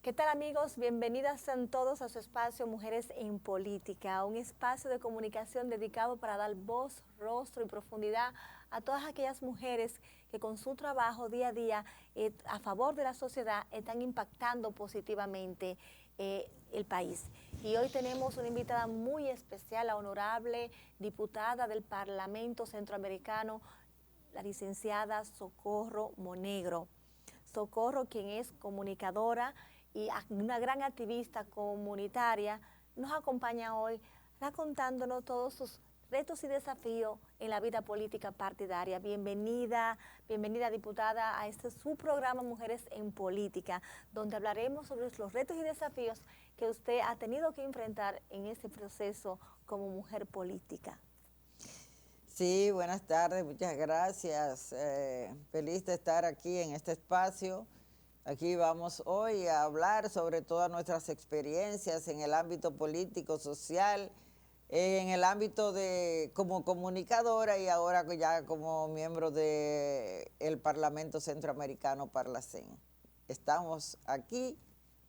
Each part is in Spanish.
¿Qué tal, amigos? Bienvenidas sean todos a su espacio Mujeres en Política, un espacio de comunicación dedicado para dar voz, rostro y profundidad a todas aquellas mujeres que con su trabajo día a día a favor de la sociedad están impactando positivamente el país. Y hoy tenemos una invitada muy especial, la honorable diputada del Parlamento Centroamericano, la licenciada Socorro Monegro. Socorro, quien es comunicadora y una gran activista comunitaria, nos acompaña hoy contándonos todos sus retos y desafíos en la vida política partidaria. Bienvenida, bienvenida diputada a este su programa Mujeres en Política, donde hablaremos sobre los retos y desafíos que usted ha tenido que enfrentar en este proceso como mujer política. Sí, buenas tardes, muchas gracias. Feliz de estar aquí en este espacio. Aquí vamos hoy a hablar sobre todas nuestras experiencias en el ámbito político, social, en el ámbito de como comunicadora y ahora ya como miembro del Parlamento Centroamericano Parlacén. Estamos aquí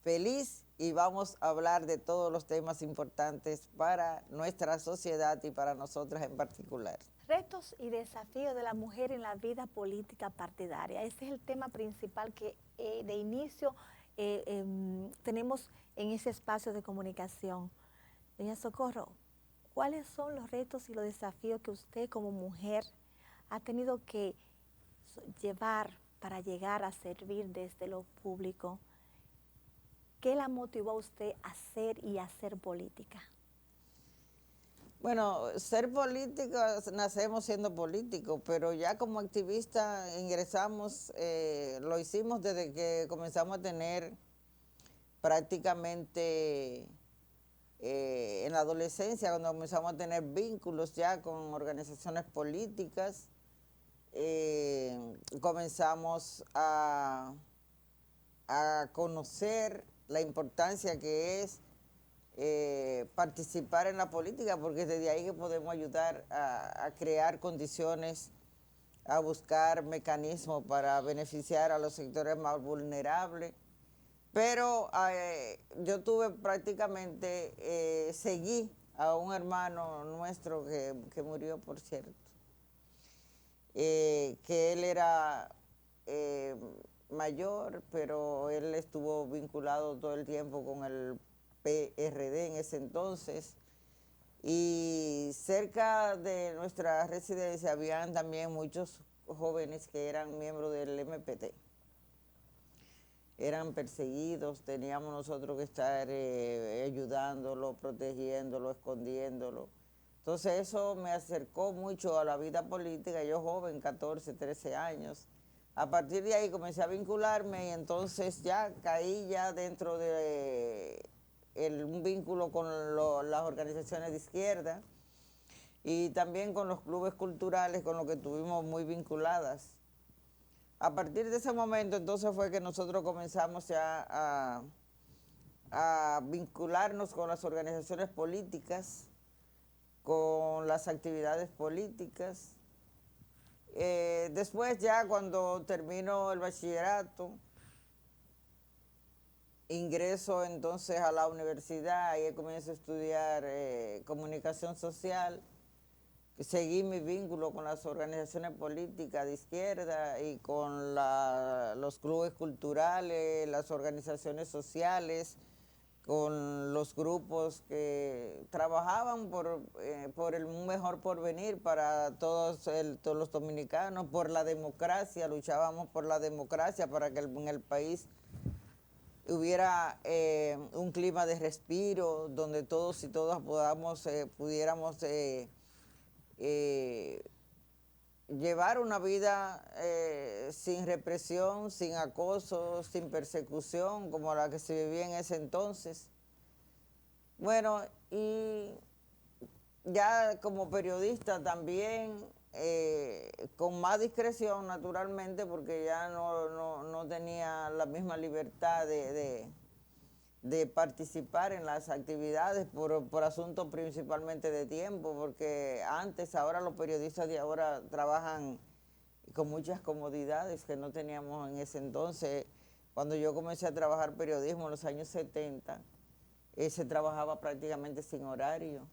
feliz y vamos a hablar de todos los temas importantes para nuestra sociedad y para nosotras en particular. Retos y desafíos de la mujer en la vida política partidaria. Ese es el tema principal que de inicio tenemos en ese espacio de comunicación. Doña Socorro, ¿cuáles son los retos y los desafíos que usted como mujer ha tenido que llevar para llegar a servir desde lo público? ¿Qué la motivó a usted a hacer y a hacer política? Bueno, ser políticos, nacemos siendo políticos, pero ya como activista ingresamos, lo hicimos desde que comenzamos a tener prácticamente en la adolescencia, cuando comenzamos a tener vínculos ya con organizaciones políticas, comenzamos a conocer la importancia que es participar en la política, porque es desde ahí que podemos ayudar a crear condiciones, a buscar mecanismos para beneficiar a los sectores más vulnerables. Pero yo tuve prácticamente, seguí a un hermano nuestro que murió, por cierto, que él era mayor, pero él estuvo vinculado todo el tiempo con el PRD en ese entonces, y cerca de nuestra residencia habían también muchos jóvenes que eran miembros del MPT. Eran perseguidos, teníamos nosotros que estar ayudándolo, protegiéndolo, escondiéndolo. Entonces eso me acercó mucho a la vida política, yo joven, 14, 13 años. A partir de ahí comencé a vincularme y entonces ya caí ya dentro de un vínculo con las organizaciones de izquierda y también con los clubes culturales con los que estuvimos muy vinculadas. A partir de ese momento entonces fue que nosotros comenzamos ya a vincularnos con las organizaciones políticas, con las actividades políticas. Después ya cuando termino el bachillerato, ingreso entonces a la universidad y comienzo a estudiar comunicación social. Seguí mi vínculo con las organizaciones políticas de izquierda y con los clubes culturales, las organizaciones sociales, con los grupos que trabajaban por un mejor porvenir para todos los dominicanos, por la democracia, luchábamos por la democracia para que en el país hubiera un clima de respiro donde todos y todas pudiéramos llevar una vida sin represión, sin acoso, sin persecución, como la que se vivía en ese entonces. Bueno, y ya como periodista también, con más discreción naturalmente, porque ya no tenía la misma libertad de participar en las actividades por asuntos principalmente de tiempo, porque ahora los periodistas de ahora trabajan con muchas comodidades que no teníamos en ese entonces. Cuando yo comencé a trabajar periodismo en los años 70, se trabajaba prácticamente sin horario.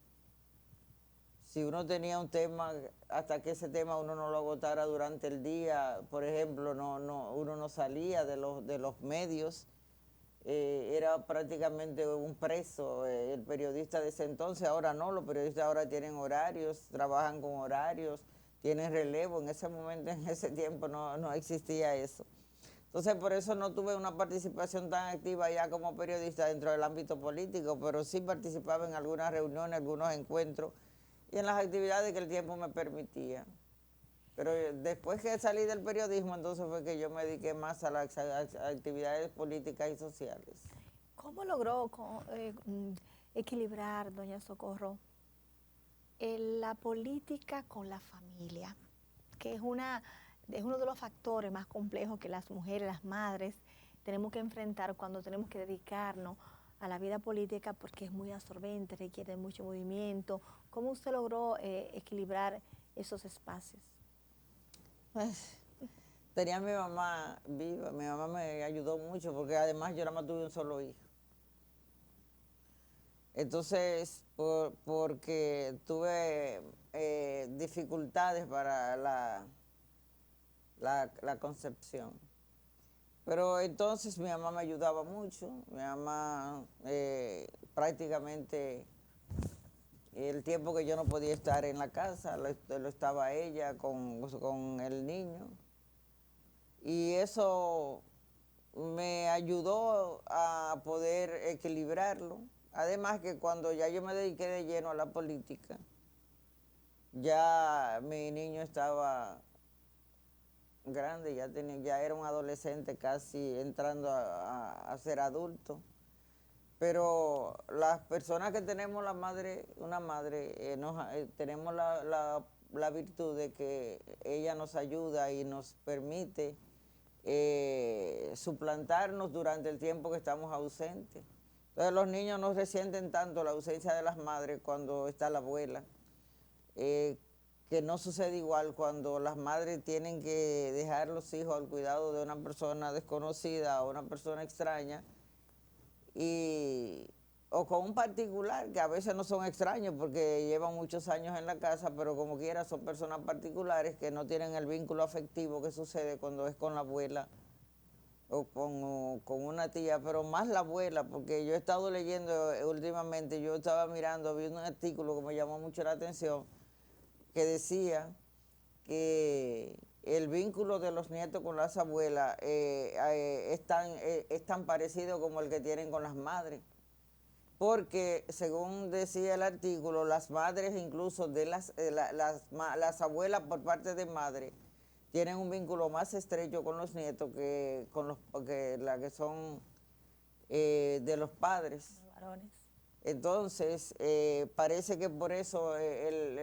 Si uno tenía un tema, hasta que ese tema uno no lo agotara durante el día, por ejemplo, uno no salía de los medios, era prácticamente un preso, el periodista de ese entonces. Ahora no, los periodistas ahora tienen horarios, trabajan con horarios, tienen relevo. En ese momento, en ese tiempo no existía eso. Entonces, por eso no tuve una participación tan activa ya como periodista dentro del ámbito político, pero sí participaba en algunas reuniones, algunos encuentros y en las actividades que el tiempo me permitía. Pero después que salí del periodismo, entonces fue que yo me dediqué más a las actividades políticas y sociales. ¿Cómo logró equilibrar, doña Socorro, la política con la familia? Que es uno de los factores más complejos que las mujeres, las madres, tenemos que enfrentar cuando tenemos que dedicarnos a la vida política, porque es muy absorbente, requiere mucho movimiento. ¿Cómo usted logró equilibrar esos espacios? Pues, tenía a mi mamá viva, mi mamá me ayudó mucho porque además yo nada más tuve un solo hijo. Entonces, porque tuve dificultades para la concepción. Pero entonces mi mamá me ayudaba mucho, mi mamá prácticamente el tiempo que yo no podía estar en la casa, lo estaba ella con el niño. Y eso me ayudó a poder equilibrarlo. Además que cuando ya yo me dediqué de lleno a la política, ya mi niño estaba grande, ya era un adolescente casi entrando a ser adulto. Pero las personas que tenemos una madre, tenemos la virtud de que ella nos ayuda y nos permite suplantarnos durante el tiempo que estamos ausentes. Entonces los niños no resienten tanto la ausencia de las madres cuando está la abuela, que no sucede igual cuando las madres tienen que dejar los hijos al cuidado de una persona desconocida o una persona extraña, o con un particular, que a veces no son extraños porque llevan muchos años en la casa, pero como quiera son personas particulares que no tienen el vínculo afectivo que sucede cuando es con la abuela o con una tía, pero más la abuela, porque yo he estado leyendo últimamente, yo estaba mirando, vi un artículo que me llamó mucho la atención, que decía que el vínculo de los nietos con las abuelas es tan parecido como el que tienen con las madres. Porque, según decía el artículo, las madres incluso de las abuelas por parte de madre tienen un vínculo más estrecho con los nietos que la que son de los padres. Los varones. Entonces, parece que por eso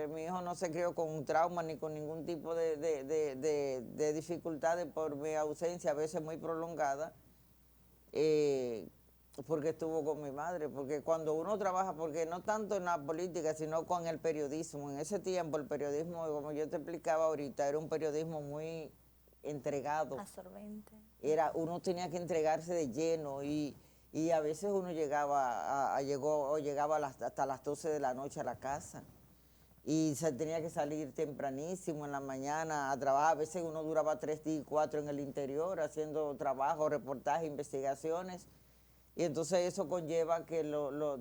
mi hijo no se crió con un trauma ni con ningún tipo de dificultades por mi ausencia, a veces muy prolongada, porque estuvo con mi madre. Porque cuando uno trabaja, porque no tanto en la política, sino con el periodismo, en ese tiempo el periodismo, como yo te explicaba ahorita, era un periodismo muy entregado. Absorbente. Uno tenía que entregarse de lleno y a veces uno llegaba hasta las 12 de la noche a la casa y se tenía que salir tempranísimo en la mañana a trabajar. A veces uno duraba 3 días y 4 en el interior haciendo trabajo, reportajes, investigaciones. Y entonces eso conlleva que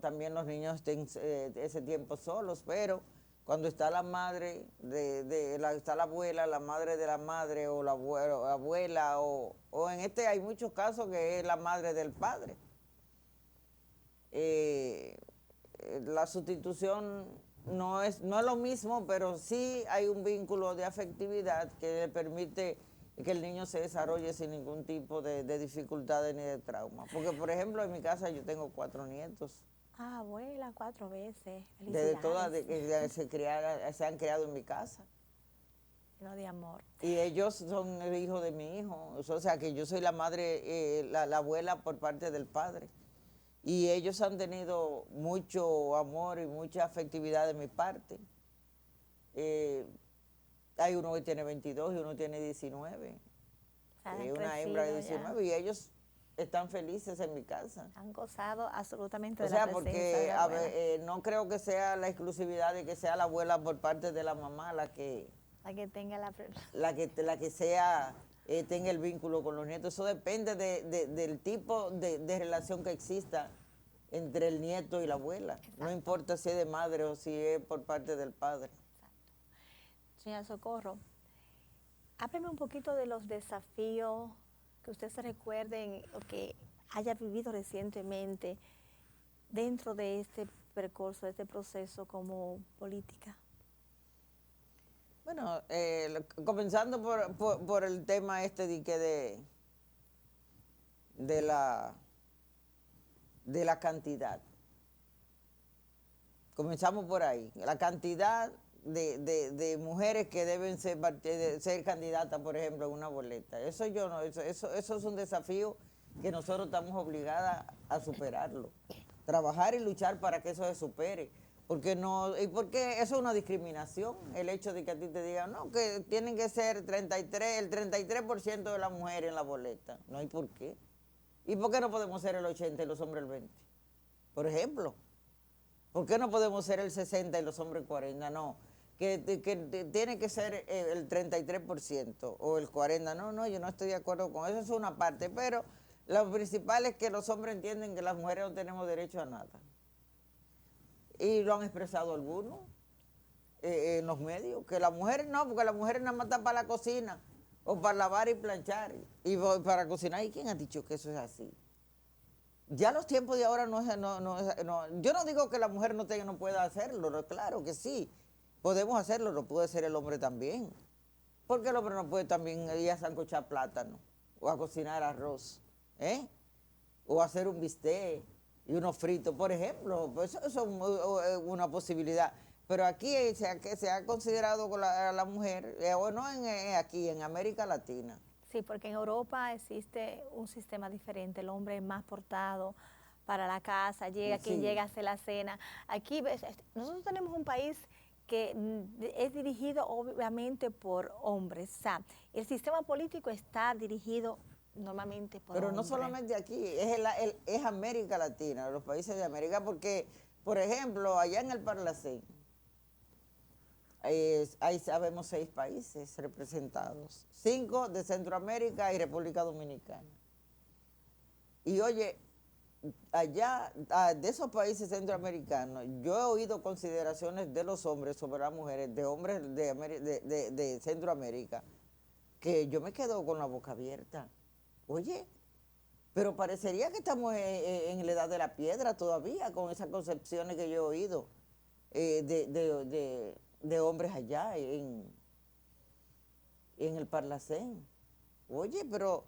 también los niños estén ese tiempo solos, pero cuando está la madre, está la abuela, la madre de la madre o la abuela, o hay muchos casos que es la madre del padre. La sustitución no es lo mismo, pero sí hay un vínculo de afectividad que le permite que el niño se desarrolle sin ningún tipo de dificultades ni de trauma. Porque, por ejemplo, en mi casa yo tengo 4 nietos. Ah, abuela, 4 veces. Desde todas que se han criado en mi casa. No, de amor. Y ellos son el hijo de mi hijo. O sea, que yo soy la madre, la abuela por parte del padre. Y ellos han tenido mucho amor y mucha afectividad de mi parte. Hay uno que tiene 22 y uno tiene 19. Una hembra de 19 ya. Y ellos están felices en mi casa. Han gozado absolutamente O de la sea, presencia de porque la abuela. no creo que sea la exclusividad de que sea la abuela por parte de la mamá La que tenga la... la que sea, tenga el vínculo con los nietos. Eso depende del tipo de relación que exista entre el nieto y la abuela. Exacto. No importa si es de madre o si es por parte del padre. Exacto. Señora Socorro, hábleme un poquito de los desafíos que usted se recuerde o que haya vivido recientemente dentro de este percurso, de este proceso como política. Bueno, comenzando por el tema este de la cantidad. Comenzamos por ahí. La cantidad de mujeres que deben ser candidatas, por ejemplo, en una boleta. Eso yo no, eso es un desafío que nosotros estamos obligadas a superarlo. Trabajar y luchar para que eso se supere. Porque eso es una discriminación, el hecho de que a ti te digan, no, que tienen que ser el 33% de las mujeres en la boleta. No hay por qué. ¿Y por qué no podemos ser el 80 y los hombres el 20? Por ejemplo. ¿Por qué no podemos ser el 60 y los hombres 40? No, que tiene que ser el 33% o el 40%. No, yo no estoy de acuerdo con eso, es una parte, pero lo principal es que los hombres entienden que las mujeres no tenemos derecho a nada. Y lo han expresado algunos en los medios, que las mujeres no, porque las mujeres nada más están para la cocina o para lavar y planchar y para cocinar. ¿Y quién ha dicho que eso es así? Ya los tiempos de ahora no, yo no digo que la mujer no pueda hacerlo, no, claro que sí, podemos hacerlo, lo puede hacer el hombre también. Porque el hombre no puede también ir a sancochar plátano o a cocinar arroz, o hacer un bistec y unos fritos, por ejemplo, pues eso es una posibilidad. Pero aquí se ha considerado a la mujer, o no aquí, en América Latina. Sí, porque en Europa existe un sistema diferente, el hombre es más portado para la casa, llega quien llega a hacer la cena. Aquí nosotros tenemos un país que es dirigido obviamente por hombres, o sea, el sistema político está dirigido normalmente por hombres. Pero no solamente aquí, es América Latina, los países de América, porque, por ejemplo, allá en el Parlacén, ahí sabemos 6 países representados, 5 de Centroamérica y República Dominicana. Y oye, allá de esos países centroamericanos, yo he oído consideraciones de los hombres sobre las mujeres, de hombres de Centroamérica, que yo me quedo con la boca abierta. Oye, pero parecería que estamos en la edad de la piedra todavía, con esas concepciones que yo he oído de hombres allá en el Parlacén. Oye, pero,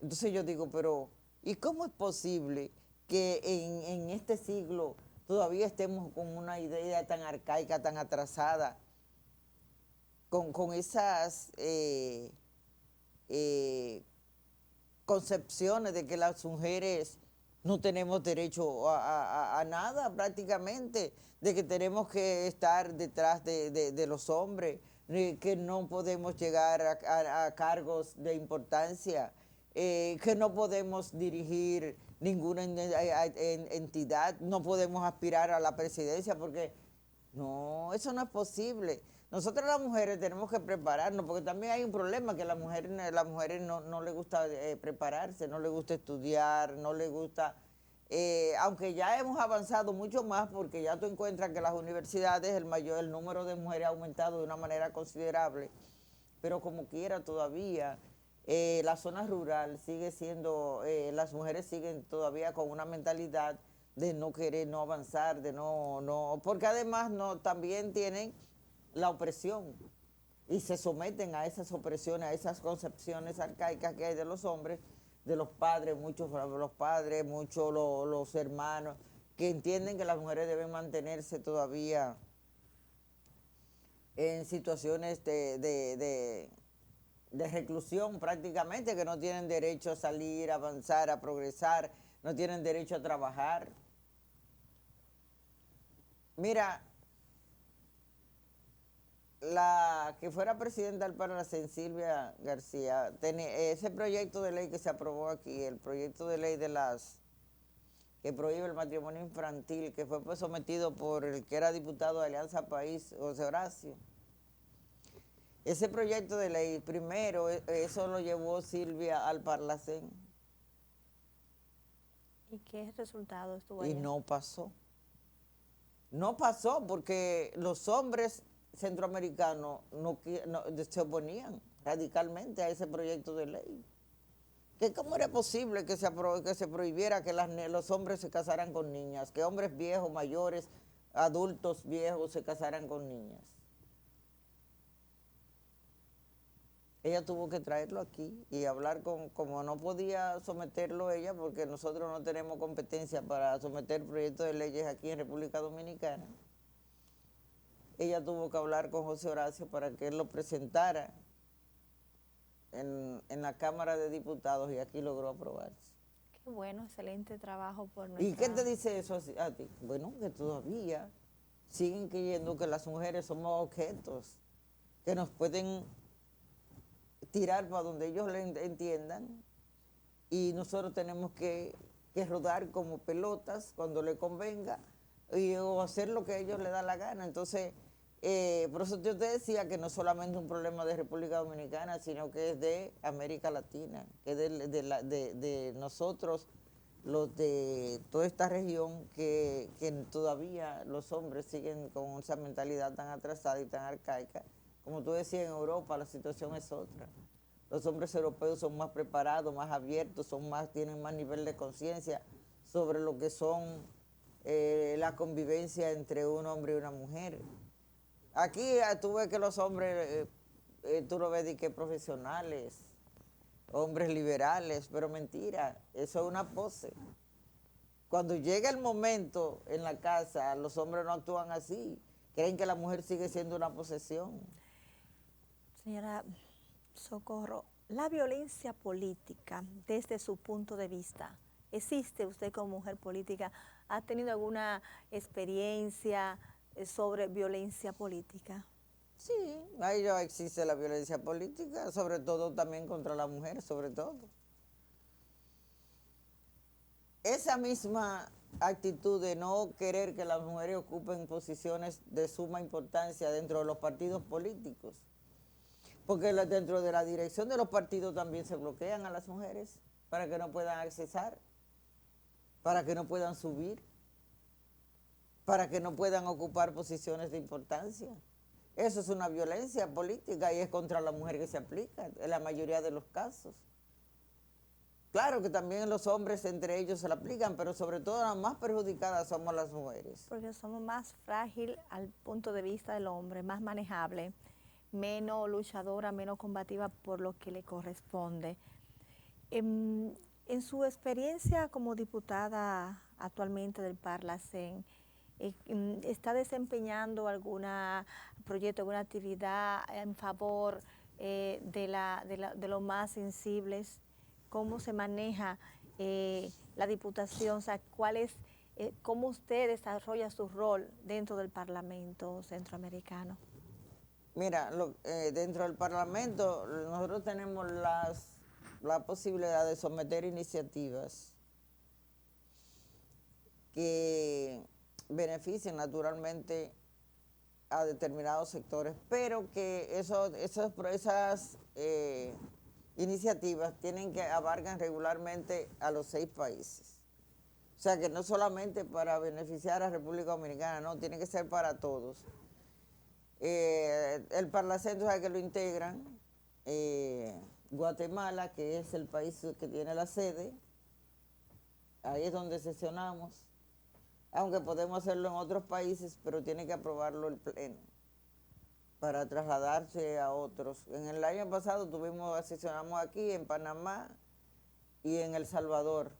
entonces yo digo, pero, ¿y cómo es posible que en este siglo todavía estemos con una idea tan arcaica, tan atrasada, con esas concepciones de que las mujeres no tenemos derecho a nada prácticamente, de que tenemos que estar detrás de los hombres, que no podemos llegar a cargos de importancia, que no podemos dirigir ninguna entidad, no podemos aspirar a la presidencia porque no, eso no es posible. Nosotros las mujeres tenemos que prepararnos, porque también hay un problema que a las mujeres no les gusta prepararse, no les gusta estudiar, no les gusta, aunque ya hemos avanzado mucho más, porque ya tú encuentras que las universidades, el número de mujeres ha aumentado de una manera considerable, pero como quiera todavía, la zona rural sigue siendo, las mujeres siguen todavía con una mentalidad de no querer, no avanzar, porque además también tienen la opresión y se someten a esas opresiones, a esas concepciones arcaicas que hay de los hombres, de los padres, muchos los hermanos, que entienden que las mujeres deben mantenerse todavía en situaciones de reclusión prácticamente, que no tienen derecho a salir, a avanzar, a progresar, no tienen derecho a trabajar. Mira, la que fuera presidenta del Parlacén, Silvia García, ese proyecto de ley que se aprobó aquí, el proyecto de ley de las que prohíbe el matrimonio infantil, que fue pues sometido por el que era diputado de Alianza País, José Horacio. Ese proyecto de ley, primero, eso lo llevó Silvia al Parlacén. ¿Y qué resultado estuvo Y allá? no pasó. No pasó porque los hombres centroamericanos se oponían radicalmente a ese proyecto de ley. ¿Cómo era posible que se prohibiera que los hombres se casaran con niñas, que hombres viejos, mayores, adultos viejos se casaran con niñas? Ella tuvo que traerlo aquí y hablar como no podía someterlo ella, porque nosotros no tenemos competencia para someter proyectos de leyes aquí en República Dominicana. Ella tuvo que hablar con José Horacio para que él lo presentara en la Cámara de Diputados y aquí logró aprobarse. Qué bueno, excelente trabajo por nuestra... ¿Y qué te dice eso a ti? Bueno, que todavía siguen creyendo que las mujeres somos objetos, que nos pueden tirar para donde ellos le entiendan y nosotros tenemos que rodar como pelotas cuando le convenga o hacer lo que a ellos les da la gana. Entonces, por eso yo te decía que no es solamente un problema de República Dominicana, sino que es de América Latina, que es de nosotros, los de toda esta región, que todavía los hombres siguen con esa mentalidad tan atrasada y tan arcaica. Como tú decías, en Europa la situación es otra. Los hombres europeos son más preparados, más abiertos, tienen más nivel de conciencia sobre lo que son la convivencia entre un hombre y una mujer. Aquí tú ves que los hombres, tú lo ves de que profesionales, hombres liberales, pero mentira, eso es una pose. Cuando llega el momento en la casa, los hombres no actúan así, creen que la mujer sigue siendo una posesión. Señora Socorro, la violencia política, desde su punto de vista, ¿existe usted como mujer política? ¿Ha tenido alguna experiencia sobre violencia política? Sí, ahí ya existe la violencia política, sobre todo también contra la mujer, sobre todo. Esa misma actitud de no querer que las mujeres ocupen posiciones de suma importancia dentro de los partidos políticos, porque dentro de la dirección de los partidos también se bloquean a las mujeres para que no puedan accesar, para que no puedan subir, para que no puedan ocupar posiciones de importancia. Eso es una violencia política y es contra la mujer que se aplica en la mayoría de los casos. Claro que también los hombres entre ellos se la aplican, pero sobre todo las más perjudicadas somos las mujeres. Porque somos más frágiles al punto de vista del hombre, más manejable, menos luchadora, menos combativa por lo que le corresponde. En su experiencia como diputada actualmente del Parlacén, ¿está desempeñando algún proyecto, alguna actividad en favor de los más sensibles? ¿Cómo se maneja la diputación? O sea, ¿cómo usted desarrolla su rol dentro del Parlamento centroamericano? Mira, dentro del Parlamento nosotros tenemos la posibilidad de someter iniciativas que beneficien naturalmente a determinados sectores, pero que esas iniciativas abarcan regularmente a los 6 países. O sea que no solamente para beneficiar a República Dominicana, no, tiene que ser para todos. El Parlacén, ¿sabes que lo integran? Guatemala, que es el país que tiene la sede, ahí es donde sesionamos, aunque podemos hacerlo en otros países, pero tiene que aprobarlo el Pleno para trasladarse a otros. En el año pasado sesionamos aquí, en Panamá y en El Salvador,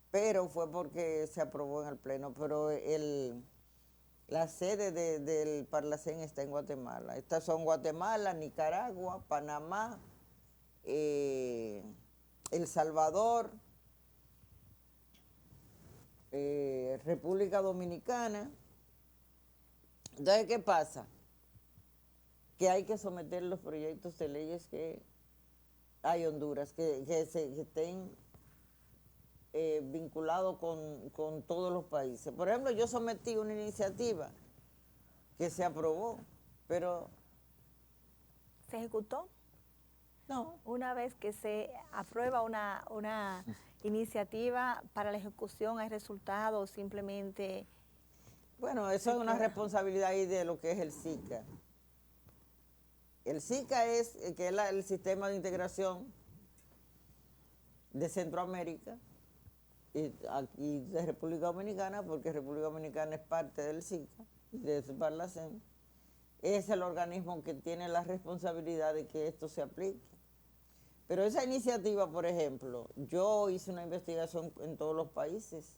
pero fue porque se aprobó en el Pleno, pero la sede del Parlacén está en Guatemala. Estas son Guatemala, Nicaragua, Panamá, El Salvador, República Dominicana. Entonces, ¿qué pasa? que hay que someter los proyectos de leyes que hay en Honduras, que estén vinculados con todos los países. Por ejemplo, yo sometí una iniciativa que se aprobó, pero ¿Se ejecutó? no. Una vez que se aprueba una iniciativa para la ejecución, ¿hay resultados? Simplemente Bueno, eso es una responsabilidad ahí de lo que es el SICA. El SICA es que es el sistema de integración de Centroamérica y aquí de República Dominicana, porque República Dominicana es parte del SICA, de Parlacén. Es el organismo que tiene la responsabilidad de que esto se aplique. Pero esa iniciativa, por ejemplo, yo hice una investigación en todos los países,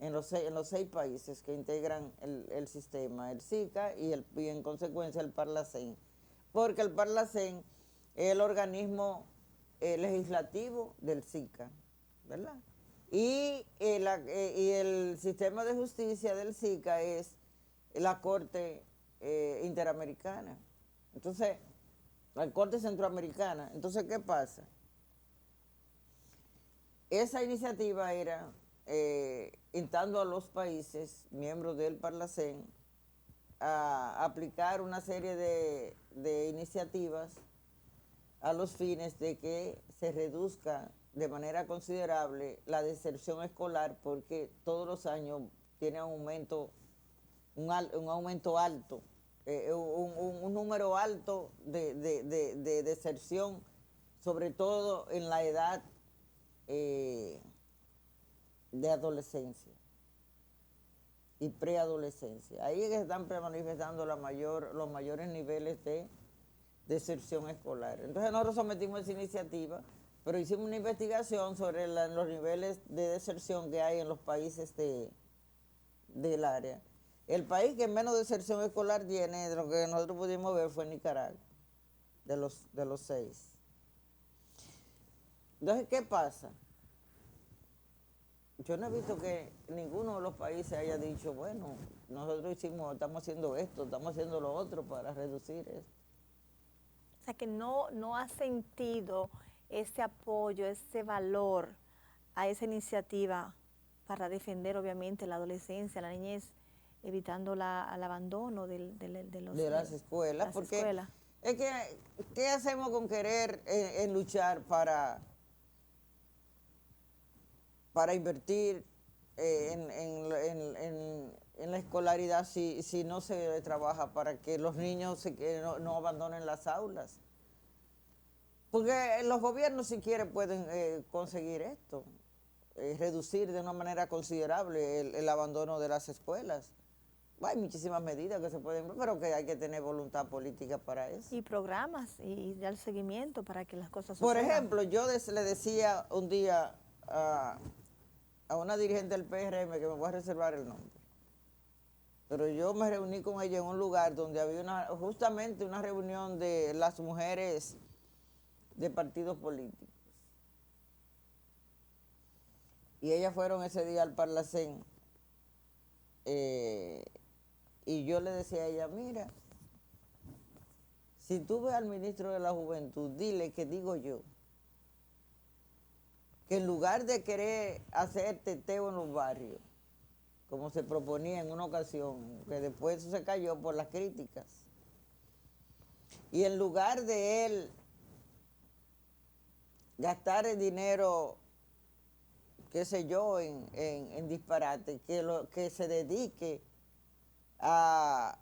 en los 6 países que integran el sistema, el SICA y en consecuencia el Parlacén, porque el Parlacén es el organismo legislativo del SICA, ¿verdad? Y el sistema de justicia del SICA es la Corte Interamericana. Entonces, la Corte Centroamericana. Entonces, ¿qué pasa? Esa iniciativa era instando a los países miembros del Parlacén a aplicar una serie de iniciativas a los fines de que se reduzca de manera considerable la deserción escolar, porque todos los años tiene un aumento alto, un número alto de deserción, sobre todo en la edad de adolescencia y preadolescencia. Ahí es que están manifestando los mayores niveles de deserción escolar. Entonces nosotros sometimos esa iniciativa, pero hicimos una investigación sobre los niveles de deserción que hay en los países del área. El país que menos deserción escolar tiene, de lo que nosotros pudimos ver, fue Nicaragua, de los 6. Entonces, ¿qué pasa? Yo no he visto que ninguno de los países haya dicho, bueno, nosotros estamos haciendo esto, estamos haciendo lo otro para reducir esto. O sea, que no ha sentido ese apoyo, ese valor a esa iniciativa para defender, obviamente, la adolescencia, la niñez, evitando el abandono de las escuelas. Porque es que, ¿qué hacemos con querer en luchar para invertir en la escolaridad si no se trabaja para que los niños no abandonen las aulas? Porque los gobiernos, si quieren, pueden conseguir esto, reducir de una manera considerable el abandono de las escuelas. Hay muchísimas medidas que se pueden, pero que hay que tener voluntad política para eso. Y programas y dar seguimiento para que las cosas sucedan. Por ejemplo, yo le decía un día a una dirigente del PRM, que me voy a reservar el nombre, pero yo me reuní con ella en un lugar donde había justamente una reunión de las mujeres de partidos políticos. Y ellas fueron ese día al Parlacén. Y yo le decía a ella, mira, si tú ves al ministro de la Juventud, dile que digo yo, que en lugar de querer hacer teteo en los barrios, como se proponía en una ocasión, que después eso se cayó por las críticas, y en lugar de él gastar el dinero, qué sé yo, en disparate, que se dedique a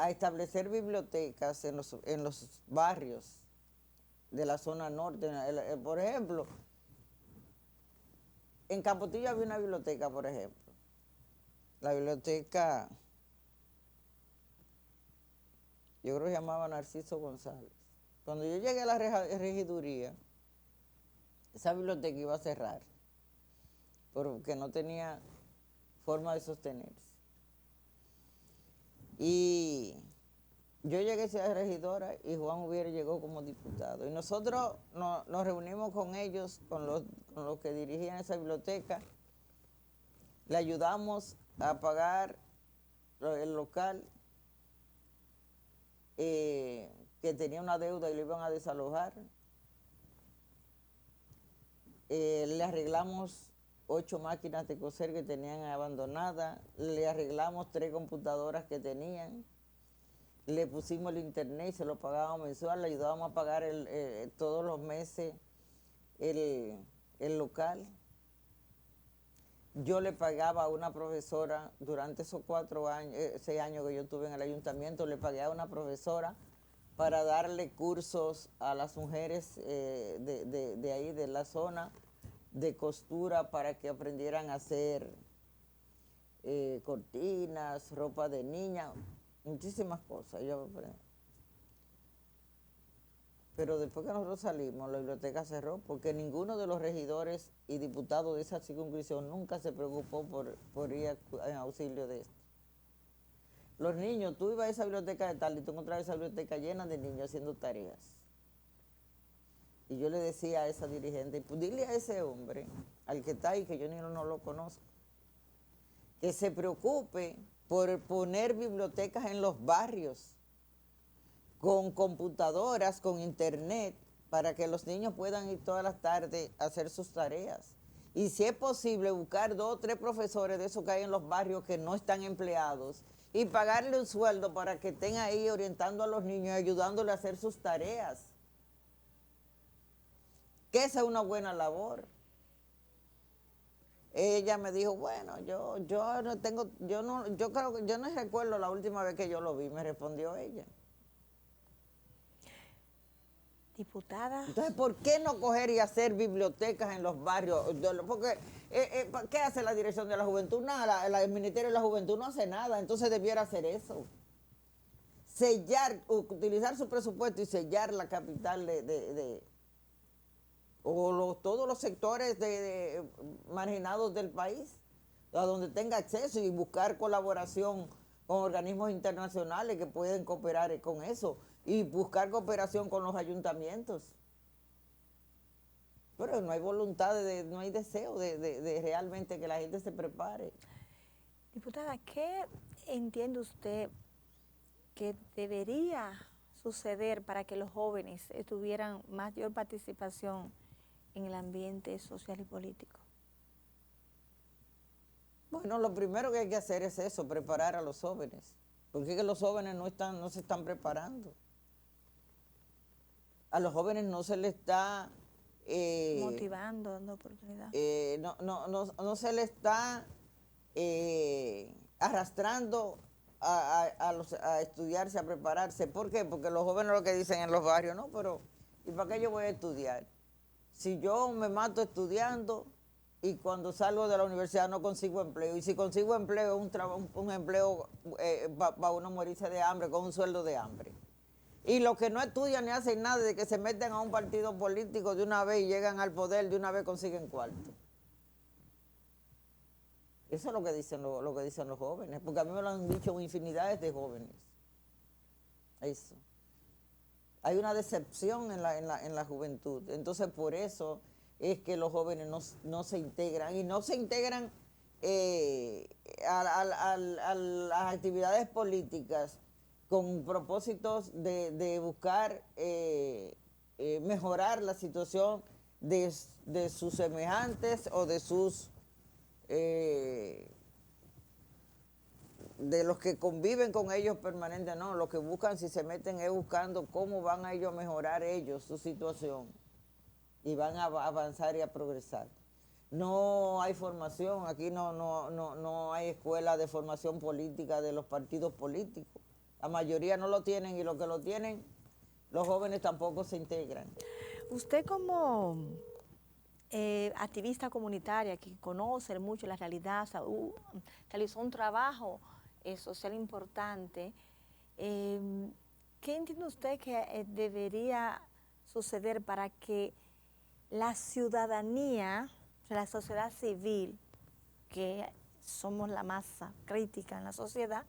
establecer bibliotecas en los barrios de la zona norte. Por ejemplo, en Capotillo había una biblioteca, por ejemplo, la biblioteca, yo creo que se llamaba Narciso González. Cuando yo llegué a la regiduría, esa biblioteca iba a cerrar, porque no tenía forma de sostenerse. Y yo llegué a ser regidora y Juan Ubiere llegó como diputado. Y nosotros nos reunimos con ellos, con los que dirigían esa biblioteca. Le ayudamos a pagar el local que tenía una deuda y lo iban a desalojar. Le arreglamos 8 máquinas de coser que tenían abandonadas, le arreglamos 3 computadoras que tenían, le pusimos el internet y se lo pagábamos mensual, le ayudábamos a pagar todos los meses el local. Yo le pagaba a una profesora durante esos 6 años que yo estuve en el ayuntamiento, le pagué a una profesora para darle cursos a las mujeres de ahí, de la zona, de costura, para que aprendieran a hacer cortinas, ropa de niña, muchísimas cosas. Pero después que nosotros salimos, la biblioteca cerró, porque ninguno de los regidores y diputados de esa circunscripción nunca se preocupó por ir en auxilio de esto. Los niños, tú ibas a esa biblioteca de tal y tú encontrabas esa biblioteca llena de niños haciendo tareas. Y yo le decía a esa dirigente, pues dile a ese hombre, al que está ahí, que yo no lo conozco, que se preocupe por poner bibliotecas en los barrios, con computadoras, con internet, para que los niños puedan ir todas las tardes a hacer sus tareas. Y si es posible, buscar 2 o 3 profesores de esos que hay en los barrios que no están empleados y pagarle un sueldo para que estén ahí orientando a los niños y ayudándole a hacer sus tareas. Que esa es una buena labor. Ella me dijo, bueno, yo no recuerdo la última vez que yo lo vi, me respondió ella. Diputada. Entonces, ¿por qué no coger y hacer bibliotecas en los barrios? Porque, ¿qué hace la Dirección de la Juventud? Nada, el Ministerio de la Juventud no hace nada, entonces debiera hacer eso. Sellar, utilizar su presupuesto y sellar la capital todos los sectores marginados del país, a donde tenga acceso, y buscar colaboración con organismos internacionales que pueden cooperar con eso, y buscar cooperación con los ayuntamientos. Pero no hay voluntad, no hay deseo de realmente que la gente se prepare. Diputada, ¿qué entiende usted que debería suceder para que los jóvenes tuvieran mayor participación en el ambiente social y político? Bueno, lo primero que hay que hacer es eso, preparar a los jóvenes, porque es que los jóvenes no se están preparando. A los jóvenes no se les está motivando, dando oportunidad. No se les está arrastrando a estudiarse, a prepararse. ¿Por qué? Porque los jóvenes lo que dicen en los barrios, no, pero ¿y para qué yo voy a estudiar? Si yo me mato estudiando y cuando salgo de la universidad no consigo empleo, y si consigo empleo es un empleo para uno morirse de hambre, con un sueldo de hambre. Y los que no estudian ni hacen nada, de que se meten a un partido político de una vez y llegan al poder, de una vez consiguen cuarto. Eso es lo que dicen los jóvenes, porque a mí me lo han dicho infinidades de jóvenes. Eso. Hay una decepción en la juventud. Entonces, por eso es que los jóvenes no se integran, y no se integran a las actividades políticas con propósitos de buscar mejorar la situación de sus semejantes o de los que conviven con ellos permanentemente. No, lo que buscan, si se meten, es buscando cómo van a ellos a mejorar su situación, y van a avanzar y a progresar. No hay formación, aquí no hay escuela de formación política de los partidos políticos. La mayoría no lo tienen, y los que lo tienen, los jóvenes tampoco se integran. Usted, como activista comunitaria que conoce mucho la realidad, realizó un trabajo social importante, ¿qué entiende usted que debería suceder para que la ciudadanía, la sociedad civil, que somos la masa crítica en la sociedad,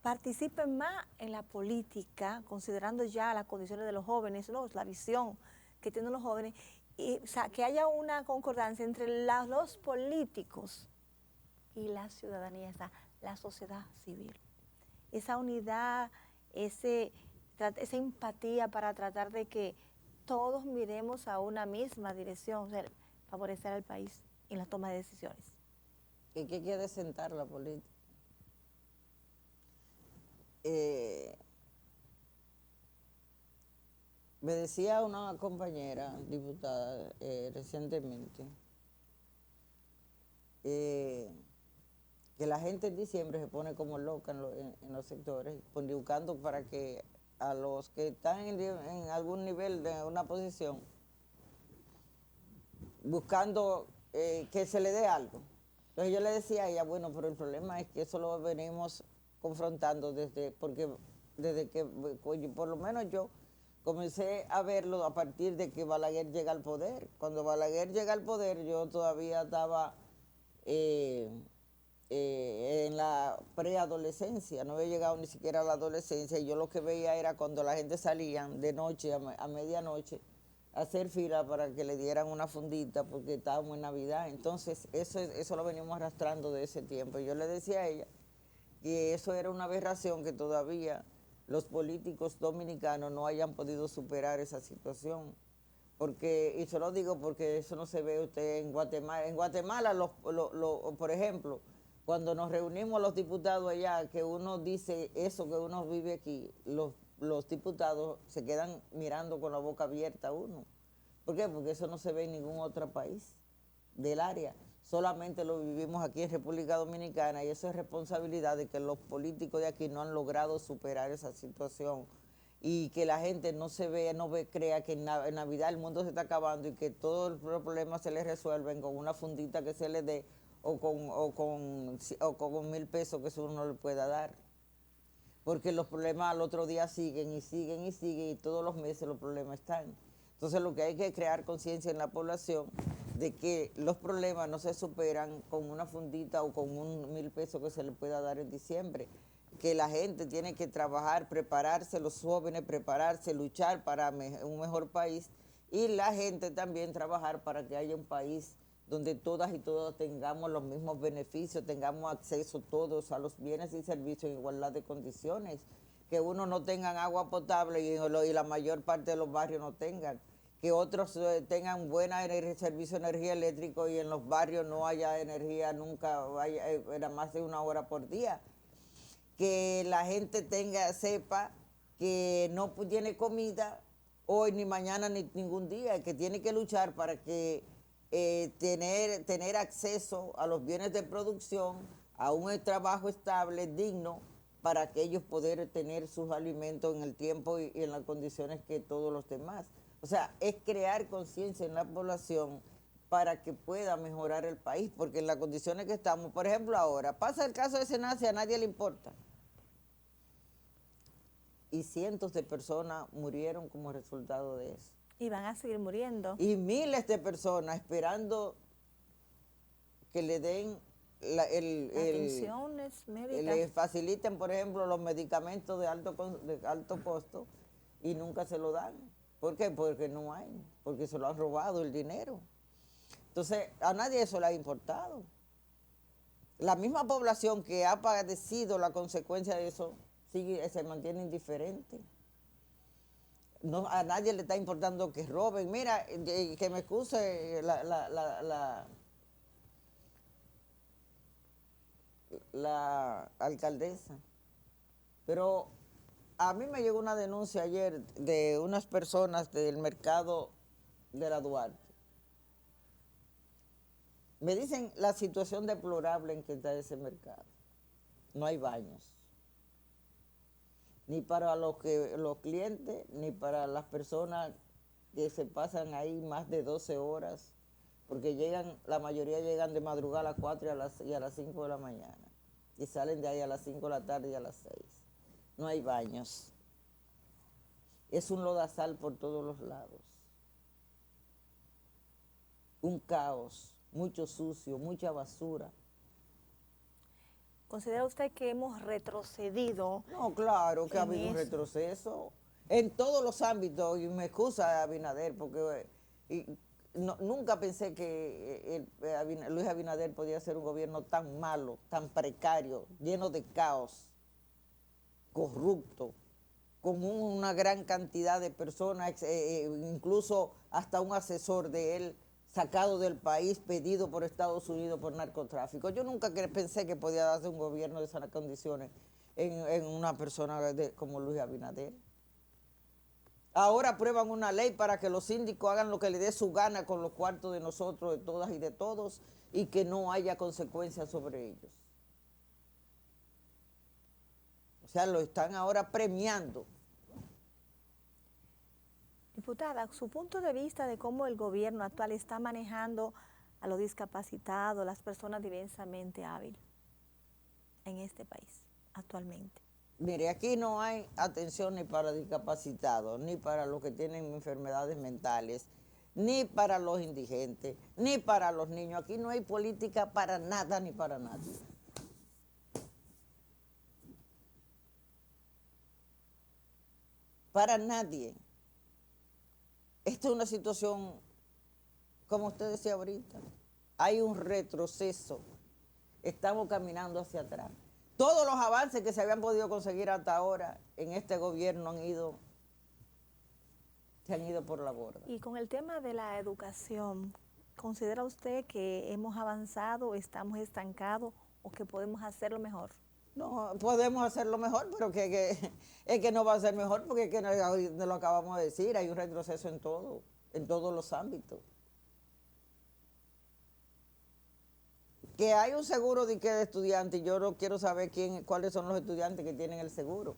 participen más en la política, considerando ya las condiciones de los jóvenes, ¿no?, la visión que tienen los jóvenes, y, o sea, que haya una concordancia entre los políticos y la ciudadanía, la sociedad civil? Esa unidad esa empatía para tratar de que todos miremos a una misma dirección, o sea, favorecer al país en la toma de decisiones? ¿Y qué quiere sentar la política? Me decía una compañera diputada recientemente que la gente en diciembre se pone como loca en los sectores, buscando para que a los que están en algún nivel de una posición, buscando que se le dé algo. Entonces yo le decía a ella, bueno, pero el problema es que eso lo venimos confrontando desde que, por lo menos yo, comencé a verlo a partir de que Balaguer llega al poder. Cuando Balaguer llega al poder, yo todavía estaba en la preadolescencia, no había llegado ni siquiera a la adolescencia, y yo lo que veía era cuando la gente salía de noche a medianoche a hacer fila para que le dieran una fundita porque estábamos en Navidad. Entonces eso lo venimos arrastrando de ese tiempo. Y yo le decía a ella que eso era una aberración, que todavía los políticos dominicanos no hayan podido superar esa situación. Porque, y se lo digo porque eso no se ve usted en Guatemala. En Guatemala, por ejemplo, cuando nos reunimos los diputados allá, que uno dice eso que uno vive aquí, los diputados se quedan mirando con la boca abierta a uno. ¿Por qué? Porque eso no se ve en ningún otro país del área. Solamente lo vivimos aquí en República Dominicana, y eso es responsabilidad de que los políticos de aquí no han logrado superar esa situación, y que la gente no crea que en Navidad el mundo se está acabando y que todos los problemas se les resuelven con una fundita que se les dé o con 1,000 pesos que eso uno le pueda dar. Porque los problemas al otro día siguen y siguen y siguen, y todos los meses los problemas están. Entonces lo que hay que crear conciencia en la población de que los problemas no se superan con una fundita o con 1,000 pesos que se le pueda dar en diciembre. Que la gente tiene que trabajar, prepararse, los jóvenes prepararse, luchar para un mejor país, y la gente también trabajar para que haya un país donde todas y todos tengamos los mismos beneficios, tengamos acceso todos a los bienes y servicios en igualdad de condiciones, que unos no tengan agua potable y la mayor parte de los barrios no tengan, que otros tengan buena servicio de energía eléctrica y en los barrios no haya energía nunca, era más de 1 hora por día, que la gente sepa que no tiene comida hoy, ni mañana, ni ningún día, que tiene que luchar para que tener acceso a los bienes de producción, a un trabajo estable, digno, para que ellos puedan tener sus alimentos en el tiempo y en las condiciones que todos los demás. O sea, es crear conciencia en la población para que pueda mejorar el país, porque en las condiciones que estamos, por ejemplo ahora, pasa el caso de Senasa, a nadie le importa. Y cientos de personas murieron como resultado de eso. Y van a seguir muriendo. Y miles de personas esperando que le den atenciones médicas. Le faciliten, por ejemplo, los medicamentos de alto costo, y nunca se lo dan. ¿Por qué? Porque no hay, porque se lo han robado el dinero. Entonces, a nadie eso le ha importado. La misma población que ha padecido la consecuencia de eso se mantiene indiferente. No, a nadie le está importando que roben. Mira, que me excuse la alcaldesa, pero a mí me llegó una denuncia ayer de unas personas del mercado de la Duarte. Me dicen la situación deplorable en que está ese mercado. No hay baños, ni para los clientes, ni para las personas que se pasan ahí más de 12 horas, porque la mayoría llegan de madrugada a las 4 y a las 5 de la mañana, y salen de ahí a las 5 de la tarde y a las 6. No hay baños. Es un lodazal por todos los lados. Un caos, mucho sucio, mucha basura. ¿Considera usted que hemos retrocedido? No, claro que ha habido un retroceso en todos los ámbitos, y me excusa Abinader, porque nunca pensé que Luis Abinader podía hacer un gobierno tan malo, tan precario, lleno de caos, corrupto, con una gran cantidad de personas, incluso hasta un asesor de él sacado del país, pedido por Estados Unidos por narcotráfico. Yo nunca pensé que podía darse un gobierno de esas condiciones en una persona como Luis Abinader. Ahora aprueban una ley para que los síndicos hagan lo que les dé su gana con los cuartos de nosotros, de todas y de todos, y que no haya consecuencias sobre ellos. O sea, lo están ahora premiando. Diputada, su punto de vista de cómo el gobierno actual está manejando a los discapacitados, las personas diversamente hábiles en este país actualmente. Mire, aquí no hay atención ni para discapacitados, ni para los que tienen enfermedades mentales, ni para los indigentes, ni para los niños. Aquí no hay política para nada ni para nadie. Para nadie. Esta es una situación, como usted decía ahorita, hay un retroceso. Estamos caminando hacia atrás. Todos los avances que se habían podido conseguir hasta ahora en este gobierno se han ido por la borda. Y con el tema de la educación, ¿considera usted que hemos avanzado, estamos estancados o que podemos hacerlo mejor? No, podemos hacerlo mejor, pero es que no va a ser mejor porque es que no lo acabamos de decir, hay un retroceso en todos los ámbitos. Que hay un seguro de estudiantes, yo no quiero saber cuáles son los estudiantes que tienen el seguro.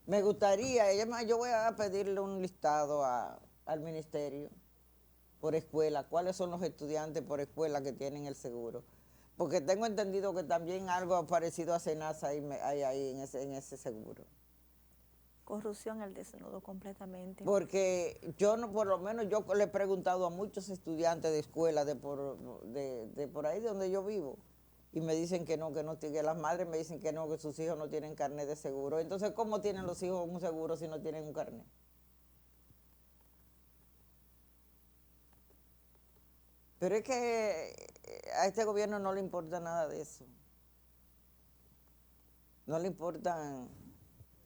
Me gustaría, yo voy a pedirle un listado al ministerio por escuela, cuáles son los estudiantes por escuela que tienen el seguro. Porque tengo entendido que también algo parecido a SENASA hay ahí en ese seguro. Corrupción al desnudo completamente. Porque por lo menos yo le he preguntado a muchos estudiantes de escuela de por ahí donde yo vivo y me dicen que que las madres me dicen que no, que sus hijos no tienen carnet de seguro. Entonces, ¿cómo tienen los hijos un seguro si no tienen un carnet? Pero es que a este gobierno no le importa nada de eso. No le importan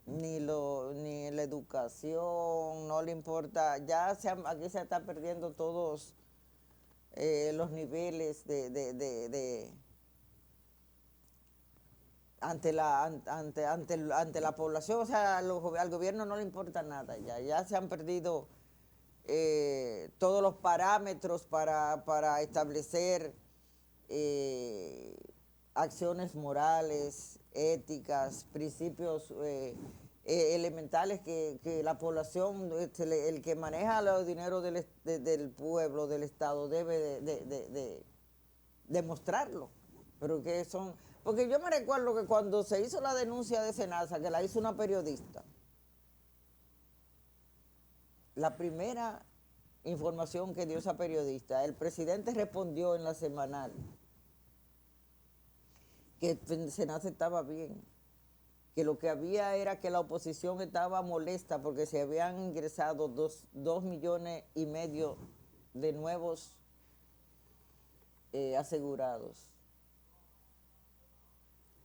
ni la educación, no le importa. Aquí se está perdiendo todos los niveles ante la población. O sea, al gobierno no le importa nada. Ya se han perdido todos los parámetros para establecer acciones morales, éticas, principios elementales que la población, el que maneja los dineros del pueblo, del Estado, debe de demostrarlo. Pero que porque yo me recuerdo que cuando se hizo la denuncia de SENASA, que la hizo una periodista, la primera información que dio esa periodista, el presidente respondió en la semanal que SENASA estaba bien, que lo que había era que la oposición estaba molesta porque se habían ingresado 2,5 millones de nuevos asegurados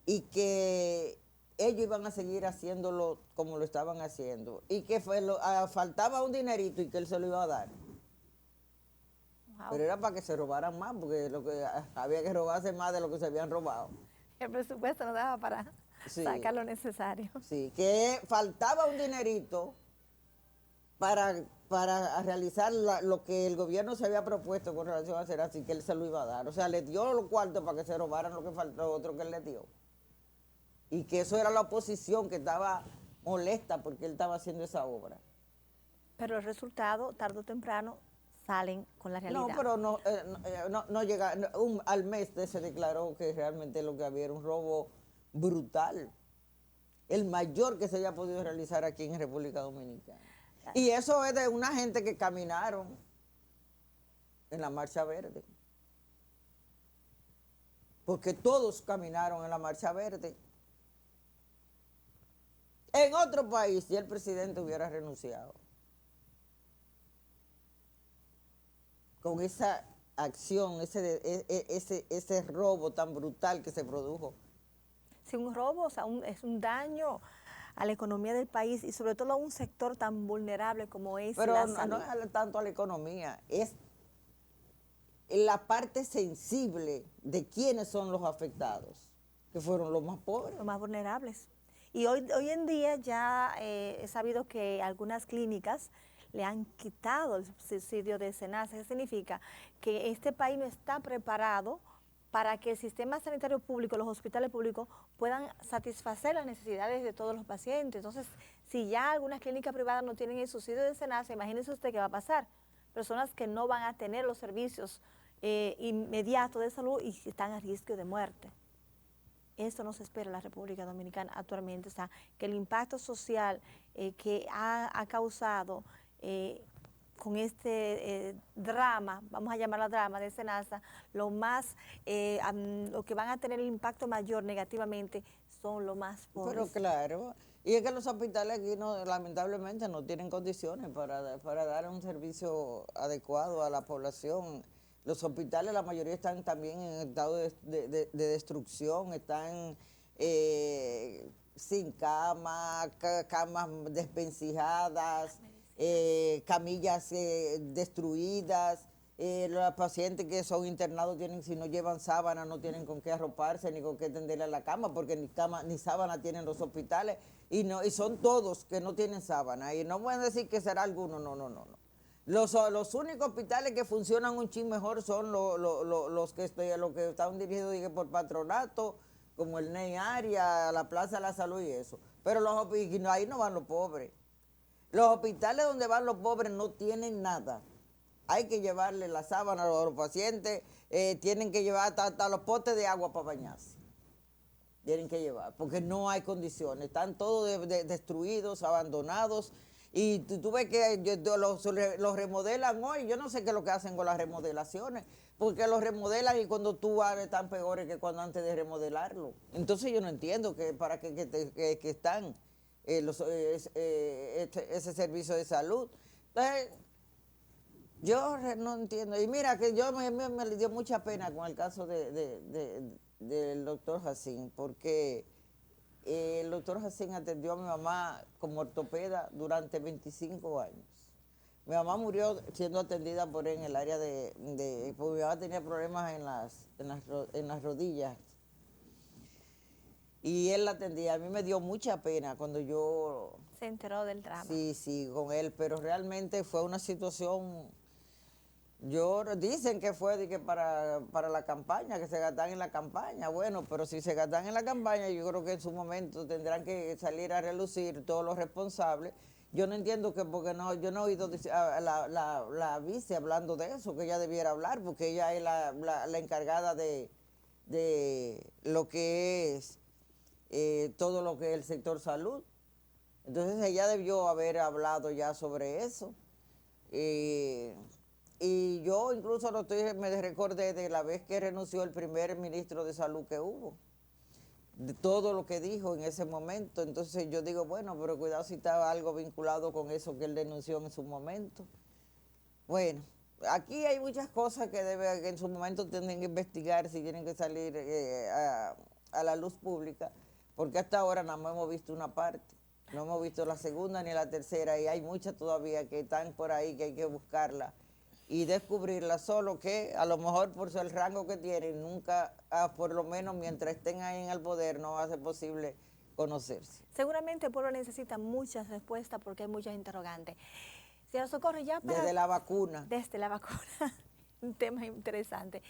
y que ellos iban a seguir haciéndolo como lo estaban haciendo y que faltaba un dinerito y que él se lo iba a dar. Wow. Pero era para que se robaran más, porque había que robarse más de lo que se habían robado. El presupuesto no daba para sacar lo necesario. Sí, que faltaba un dinerito para realizar lo que el gobierno se había propuesto con relación a hacer, así que él se lo iba a dar. O sea, le dio los cuartos para que se robaran lo que faltó, otro que él le dio. Y que eso era la oposición que estaba molesta porque él estaba haciendo esa obra. Pero el resultado, tarde o temprano, salen con la realidad. No, pero no llega, al mes se declaró que realmente lo que había era un robo brutal, el mayor que se haya podido realizar aquí en República Dominicana. Y eso es de una gente que caminaron en la Marcha Verde, porque todos caminaron en la Marcha Verde. En otro país, si el presidente hubiera renunciado, con esa acción, ese robo tan brutal que se produjo. Sí, un robo, o sea, es un daño a la economía del país y sobre todo a un sector tan vulnerable como es Pero la no, salud. no es tanto a la economía, es la parte sensible de quiénes son los afectados, que fueron los más pobres. Los más vulnerables. Y hoy en día ya he sabido que algunas clínicas le han quitado el subsidio de SENASA. Eso significa que este país no está preparado para que el sistema sanitario público, los hospitales públicos, puedan satisfacer las necesidades de todos los pacientes. Entonces, si ya algunas clínicas privadas no tienen el subsidio de SENASA, imagínense usted qué va a pasar. Personas que no van a tener los servicios inmediatos de salud y están a riesgo de muerte. Esto no se espera en la República Dominicana actualmente, o sea, que el impacto social que ha causado con este drama, vamos a llamarlo drama de SENASA, lo que van a tener el impacto mayor negativamente son los más pobres. Pero claro, y es que los hospitales aquí no, lamentablemente no tienen condiciones para dar un servicio adecuado a la población. Los hospitales, la mayoría están también en estado de destrucción, están sin cama, camas desvencijadas, camillas destruidas. Los pacientes que son internados tienen, si no llevan sábana, no tienen con qué arroparse ni con qué tenderle a la cama, porque ni cama ni sábana tienen los hospitales, y son todos que no tienen sábana. Y no pueden decir que será alguno, no. Los únicos hospitales que funcionan un chin mejor son los que están dirigidos por patronato, como el NEI Área, la Plaza de la Salud y eso. Pero ahí no van los pobres. Los hospitales donde van los pobres no tienen nada. Hay que llevarle la sábana a los pacientes, tienen que llevar hasta los potes de agua para bañarse. Tienen que llevar, porque no hay condiciones. Están todos destruidos, abandonados. Y tú ves que los remodelan hoy. Yo no sé qué es lo que hacen con las remodelaciones, porque los remodelan y cuando tú vas están peores que cuando antes de remodelarlo. Entonces yo no entiendo para qué que están ese servicio de salud. Entonces, yo no entiendo. Y mira, que me dio mucha pena con el caso del doctor Jacín, porque el doctor Jacín atendió a mi mamá como ortopeda durante 25 años. Mi mamá murió siendo atendida por él en el área porque mi mamá tenía problemas en las rodillas. Y él la atendía. A mí me dio mucha pena cuando yo... Se enteró del drama. Sí, con él, pero realmente fue una situación... Dicen que fue para la campaña, que se gastan en la campaña. Bueno, pero si se gastan en la campaña, yo creo que en su momento tendrán que salir a relucir todos los responsables. Yo no entiendo porque yo no he oído a la vice hablando de eso, que ella debiera hablar, porque ella es la encargada de lo que es todo lo que es el sector salud. Entonces ella debió haber hablado ya sobre eso. Y yo incluso me recordé de la vez que renunció el primer ministro de salud que hubo, de todo lo que dijo en ese momento. Entonces yo digo, bueno, pero cuidado si estaba algo vinculado con eso que él denunció en su momento. Bueno, aquí hay muchas cosas que en su momento tienen que investigar, si tienen que salir a la luz pública, porque hasta ahora nada más hemos visto una parte. No hemos visto la segunda ni la tercera, y hay muchas todavía que están por ahí que hay que buscarla y descubrirla, solo que a lo mejor por el rango que tienen, nunca, por lo menos mientras estén ahí en el poder, no va a ser posible conocerse. Seguramente el pueblo necesita muchas respuestas porque hay muchas interrogantes. Señor Socorro, ya para... Desde la vacuna. Desde la vacuna, un tema interesante.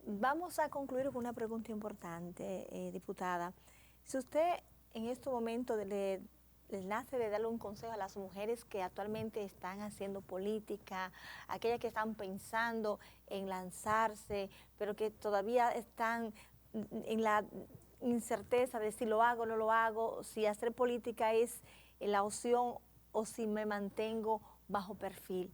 Vamos a concluir con una pregunta importante, diputada. Si usted en este momento le nace de darle un consejo a las mujeres que actualmente están haciendo política, aquellas que están pensando en lanzarse, pero que todavía están en la incerteza de si lo hago o no lo hago, si hacer política es la opción o si me mantengo bajo perfil.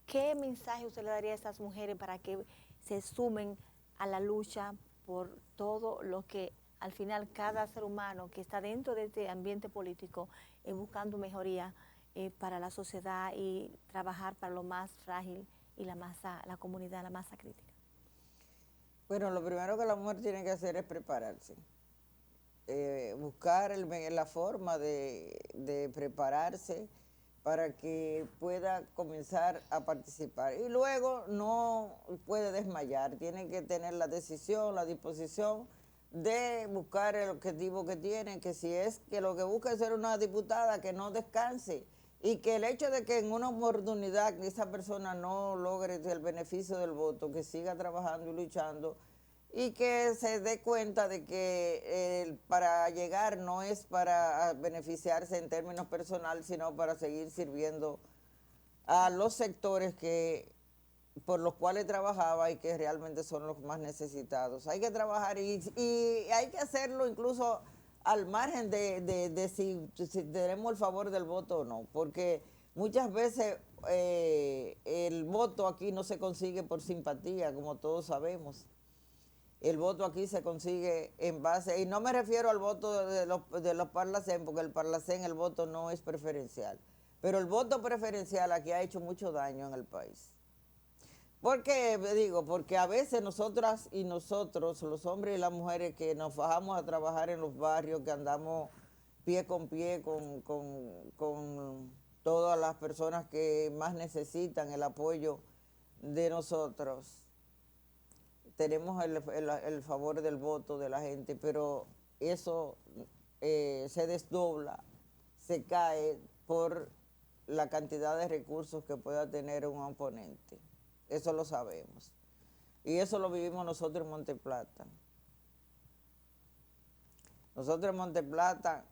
¿Qué mensaje usted le daría a estas mujeres para que se sumen a la lucha por todo lo que al final cada ser humano que está dentro de este ambiente político buscando mejoría para la sociedad y trabajar para lo más frágil y la comunidad, la masa crítica? Bueno, lo primero que la mujer tiene que hacer es prepararse. buscar la forma de prepararse para que pueda comenzar a participar. Y luego no puede desmayar, tiene que tener la decisión, la disposición de buscar el objetivo que tiene, que si es que lo que busca es ser una diputada, que no descanse, y que el hecho de que en una oportunidad esa persona no logre el beneficio del voto, que siga trabajando y luchando, y que se dé cuenta de que para llegar no es para beneficiarse en términos personales, sino para seguir sirviendo a los sectores por los cuales trabajaba y que realmente son los más necesitados. Hay que trabajar y hay que hacerlo incluso al margen de si tenemos el favor del voto o no, porque muchas veces el voto aquí no se consigue por simpatía, como todos sabemos. El voto aquí se consigue en base, y no me refiero al voto de los parlacén, porque el parlacén, el voto no es preferencial, pero el voto preferencial aquí ha hecho mucho daño en el país. ¿Por qué digo? Porque a veces nosotras y nosotros, los hombres y las mujeres que nos bajamos a trabajar en los barrios, que andamos pie con pie con todas las personas que más necesitan el apoyo de nosotros, tenemos el favor del voto de la gente, pero eso se desdobla, se cae por la cantidad de recursos que pueda tener un oponente. Eso lo sabemos. Y eso lo vivimos nosotros en Monteplata. Nosotros en Monteplata,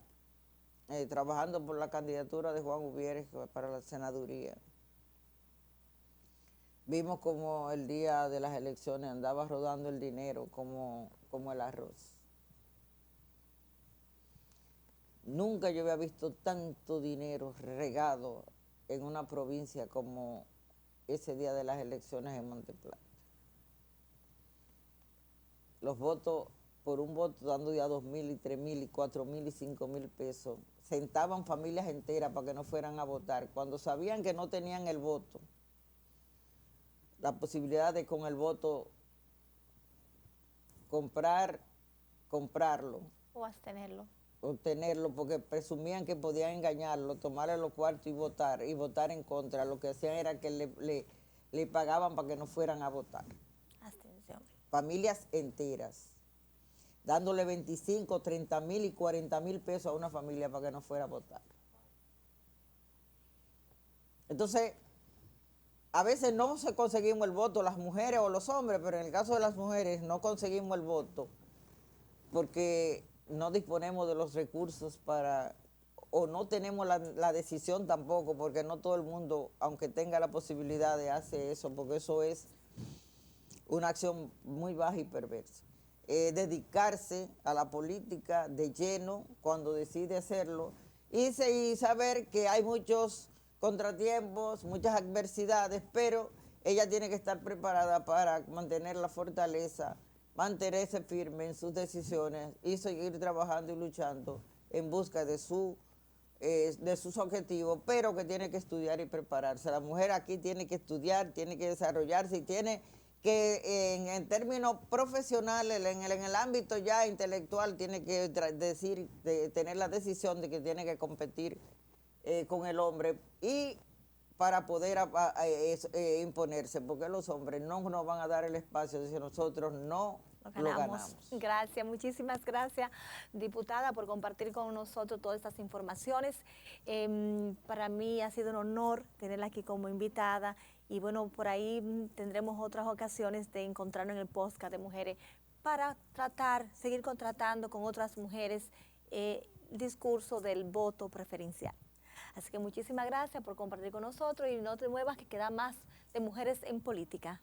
trabajando por la candidatura de Juan Uvieres para la senaduría, vimos como el día de las elecciones andaba rodando el dinero como el arroz. Nunca yo había visto tanto dinero regado en una provincia como ese día de las elecciones en Monteplata. Los votos, por un voto dando ya 2.000 y 3.000 y 4.000 y 5.000 pesos, sentaban familias enteras para que no fueran a votar, cuando sabían que no tenían el voto, la posibilidad de con el voto comprarlo. O abstenerlo. Obtenerlo, porque presumían que podían engañarlo, tomarle los cuartos y votar en contra. Lo que hacían era que le pagaban para que no fueran a votar. Abstención. Familias enteras, dándole 25, 30.000 y 40.000 pesos a una familia para que no fuera a votar. Entonces, a veces no conseguimos el voto, las mujeres o los hombres, pero en el caso de las mujeres no conseguimos el voto porque no disponemos de los recursos o no tenemos la decisión tampoco, porque no todo el mundo, aunque tenga la posibilidad de hacer eso, porque eso es una acción muy baja y perversa. Dedicarse a la política de lleno cuando decide hacerlo y saber que hay muchos contratiempos, muchas adversidades, pero ella tiene que estar preparada para mantener la fortaleza, mantenerse firme en sus decisiones y seguir trabajando y luchando en busca de sus objetivos, pero que tiene que estudiar y prepararse. La mujer aquí tiene que estudiar, tiene que desarrollarse y tiene que, en términos profesionales, en el ámbito ya intelectual, tiene que tener la decisión de que tiene que competir con el hombre y para poder imponerse, porque los hombres no nos van a dar el espacio si nosotros no lo ganamos. Gracias, muchísimas gracias, diputada, por compartir con nosotros todas estas informaciones. Para mí ha sido un honor tenerla aquí como invitada y bueno, por ahí tendremos otras ocasiones de encontrarnos en el podcast de mujeres para seguir contratando con otras mujeres el discurso del voto preferencial. Así que muchísimas gracias por compartir con nosotros y no te muevas que queda más de Mujeres en Política.